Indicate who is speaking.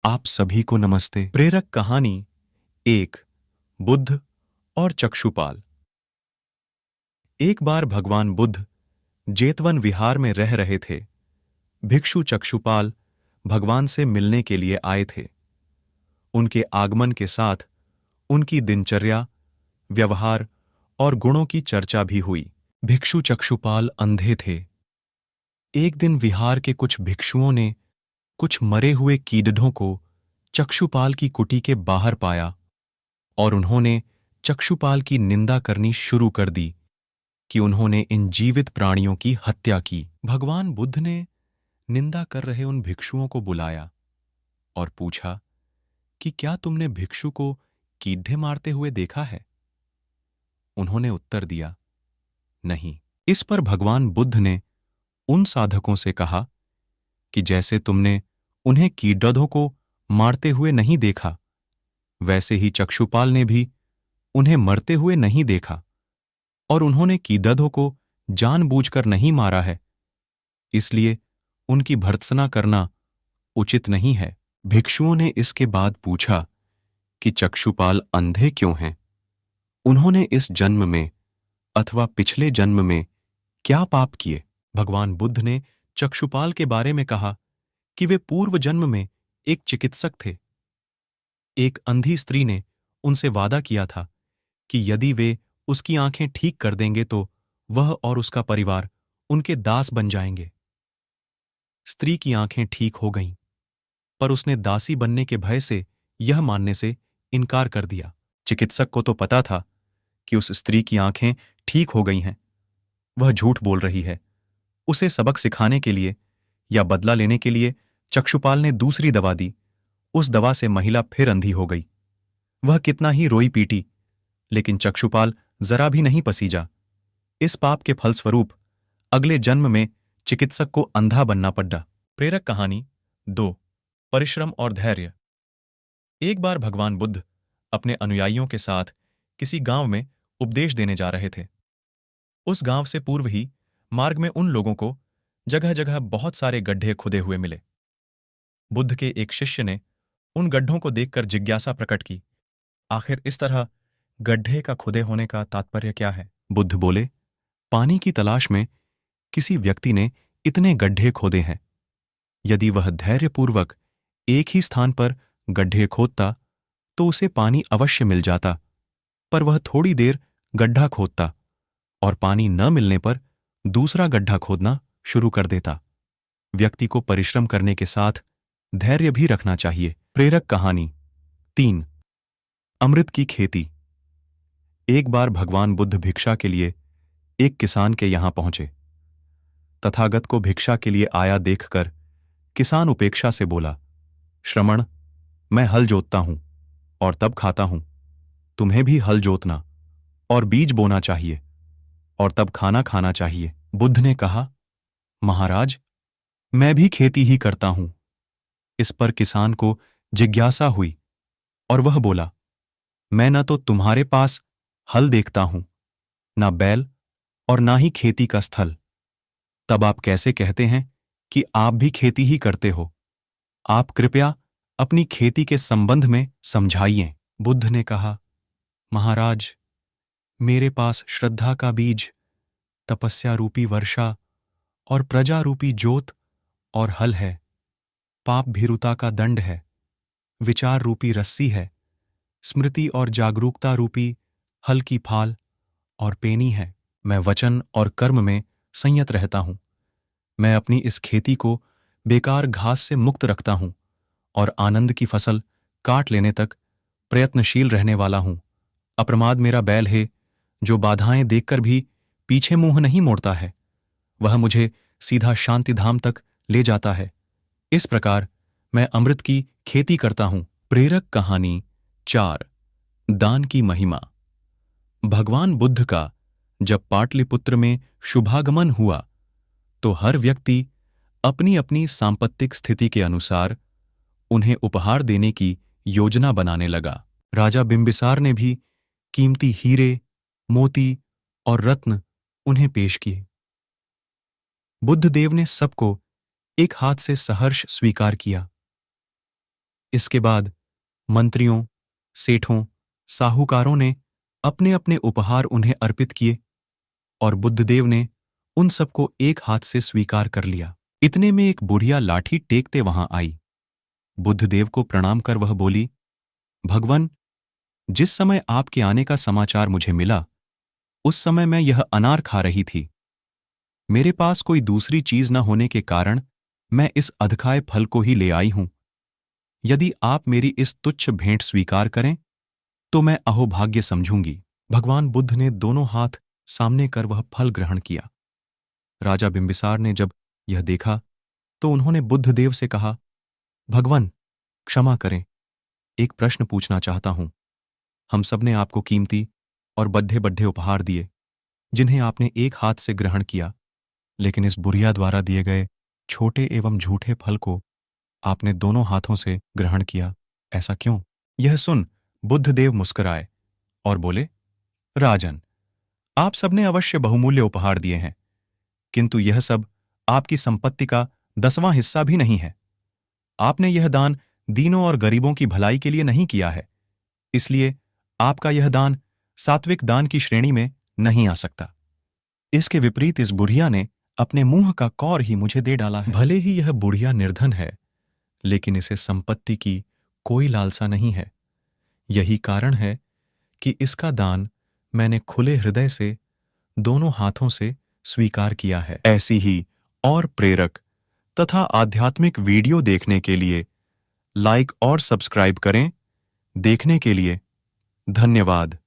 Speaker 1: आप सभी को नमस्ते। प्रेरक कहानी एक, बुद्ध और चक्षुपाल। एक बार भगवान बुद्ध जेतवन विहार में रह रहे थे। भिक्षु चक्षुपाल भगवान से मिलने के लिए आए थे। उनके आगमन के साथ उनकी दिनचर्या, व्यवहार और गुणों की चर्चा भी हुई। भिक्षु चक्षुपाल अंधे थे। एक दिन विहार के कुछ भिक्षुओं ने कुछ मरे हुए कीड़ों को चक्षुपाल की कुटी के बाहर पाया और उन्होंने चक्षुपाल की निंदा करनी शुरू कर दी कि उन्होंने इन जीवित प्राणियों की हत्या की। भगवान बुद्ध ने निंदा कर रहे उन भिक्षुओं को बुलाया और पूछा कि क्या तुमने भिक्षु को कीड़े मारते हुए देखा है? उन्होंने उत्तर दिया, नहीं। इस पर भगवान बुद्ध ने उन साधकों से कहा कि जैसे तुमने उन्हें कीड़ों को मारते हुए नहीं देखा, वैसे ही चक्षुपाल ने भी उन्हें मरते हुए नहीं देखा और उन्होंने कीड़ों को जानबूझकर नहीं मारा है, इसलिए उनकी भर्त्सना करना उचित नहीं है। भिक्षुओं ने इसके बाद पूछा कि चक्षुपाल अंधे क्यों हैं? उन्होंने इस जन्म में अथवा पिछले जन्म में क्या पाप किए? भगवान बुद्ध ने चक्षुपाल के बारे में कहा कि वे पूर्व जन्म में एक चिकित्सक थे। एक अंधी स्त्री ने उनसे वादा किया था कि यदि वे उसकी आंखें ठीक कर देंगे तो वह और उसका परिवार उनके दास बन जाएंगे। स्त्री की आंखें ठीक हो गईं, पर उसने दासी बनने के भय से यह मानने से इनकार कर दिया। चिकित्सक को तो पता था कि उस स्त्री की आंखें ठीक हो गई हैं। वह झूठ बोल रही है। उसे सबक सिखाने के लिए या बदला लेने के लिए चक्षुपाल ने दूसरी दवा दी। उस दवा से महिला फिर अंधी हो गई। वह कितना ही रोई पीटी, लेकिन चक्षुपाल जरा भी नहीं पसीजा। इस पाप के फलस्वरूप अगले जन्म में चिकित्सक को अंधा बनना पड़ा। प्रेरक कहानी 2, परिश्रम और धैर्य। एक बार भगवान बुद्ध अपने अनुयायियों के साथ किसी गांव में उपदेश देने जा रहे थे। उस गांव से पूर्व ही मार्ग में उन लोगों को जगह जगह बहुत सारे गड्ढे खुदे हुए मिले। बुद्ध के एक शिष्य ने उन गड्ढों को देखकर जिज्ञासा प्रकट की, आखिर इस तरह गड्ढे का खुदे होने का तात्पर्य क्या है? बुद्ध बोले, पानी की तलाश में किसी व्यक्ति ने इतने गड्ढे खोदे हैं। यदि वह धैर्यपूर्वक एक ही स्थान पर गड्ढे खोदता तो उसे पानी अवश्य मिल जाता, पर वह थोड़ी देर गड्ढा खोदता और पानी न मिलने पर दूसरा गड्ढा खोदना शुरू कर देता। व्यक्ति को परिश्रम करने के साथ धैर्य भी रखना चाहिए। प्रेरक कहानी 3, अमृत की खेती। एक बार भगवान बुद्ध भिक्षा के लिए एक किसान के यहां पहुंचे। तथागत को भिक्षा के लिए आया देखकर किसान उपेक्षा से बोला, श्रमण, मैं हल जोतता हूं और तब खाता हूं। तुम्हें भी हल जोतना और बीज बोना चाहिए और तब खाना खाना चाहिए। बुद्ध ने कहा, महाराज, मैं भी खेती ही करता हूं। इस पर किसान को जिज्ञासा हुई और वह बोला, मैं न तो तुम्हारे पास हल देखता हूं, ना बैल और ना ही खेती का स्थल। तब आप कैसे कहते हैं कि आप भी खेती ही करते हो? आप कृपया अपनी खेती के संबंध में समझाइए। बुद्ध ने कहा, महाराज, मेरे पास श्रद्धा का बीज, तपस्या रूपी वर्षा और प्रजा रूपी जोत और हल है। पाप भीरुता का दंड है, विचार रूपी रस्सी है, स्मृति और जागरूकता रूपी हल की फाल और पेनी है। मैं वचन और कर्म में संयत रहता हूं। मैं अपनी इस खेती को बेकार घास से मुक्त रखता हूं और आनंद की फसल काट लेने तक प्रयत्नशील रहने वाला हूं। अप्रमाद मेरा बैल है, जो बाधाएं देखकर भी पीछे मुंह नहीं मोड़ता है। वह मुझे सीधा शांतिधाम तक ले जाता है। इस प्रकार मैं अमृत की खेती करता हूं। प्रेरक कहानी 4, दान की महिमा। भगवान बुद्ध का जब पाटलिपुत्र में शुभागमन हुआ तो हर व्यक्ति अपनी अपनी सांपत्तिक स्थिति के अनुसार उन्हें उपहार देने की योजना बनाने लगा। राजा बिंबिसार ने भी कीमती हीरे, मोती और रत्न उन्हें पेश किए। बुद्धदेव ने सबको एक हाथ से सहर्ष स्वीकार किया। इसके बाद मंत्रियों, सेठों, साहूकारों ने अपने अपने उपहार उन्हें अर्पित किए और बुद्धदेव ने उन सबको एक हाथ से स्वीकार कर लिया। इतने में एक बुढ़िया लाठी टेकते वहां आई। बुद्धदेव को प्रणाम कर वह बोली, भगवन, जिस समय आपके आने का समाचार मुझे मिला उस समय मैं यह अनार खा रही थी। मेरे पास कोई दूसरी चीज न होने के कारण मैं इस अधखाए फल को ही ले आई हूं। यदि आप मेरी इस तुच्छ भेंट स्वीकार करें तो मैं अहोभाग्य समझूंगी। भगवान बुद्ध ने दोनों हाथ सामने कर वह फल ग्रहण किया। राजा बिंबिसार ने जब यह देखा तो उन्होंने बुद्धदेव से कहा, भगवन, क्षमा करें, एक प्रश्न पूछना चाहता हूं। हम सबने आपको कीमती और बड्ढे बड्ढे उपहार दिए जिन्हें आपने एक हाथ से ग्रहण किया, लेकिन इस बुढ़िया द्वारा दिए गए छोटे एवं झूठे फल को आपने दोनों हाथों से ग्रहण किया, ऐसा क्यों? यह सुन बुद्धदेव मुस्कुराए और बोले, राजन, आप सबने अवश्य बहुमूल्य उपहार दिए हैं, किंतु यह सब आपकी संपत्ति का 10वां हिस्सा भी नहीं है। आपने यह दान दीनों और गरीबों की भलाई के लिए नहीं किया है, इसलिए आपका यह दान सात्विक दान की श्रेणी में नहीं आ सकता। इसके विपरीत इस बुढ़िया ने अपने मुंह का कौर ही मुझे दे डाला है। भले ही यह बुढ़िया निर्धन है, लेकिन इसे संपत्ति की कोई लालसा नहीं है। यही कारण है कि इसका दान मैंने खुले हृदय से दोनों हाथों से स्वीकार किया है। ऐसी ही और प्रेरक तथा आध्यात्मिक वीडियो देखने के लिए लाइक और सब्सक्राइब करें। देखने के लिए धन्यवाद।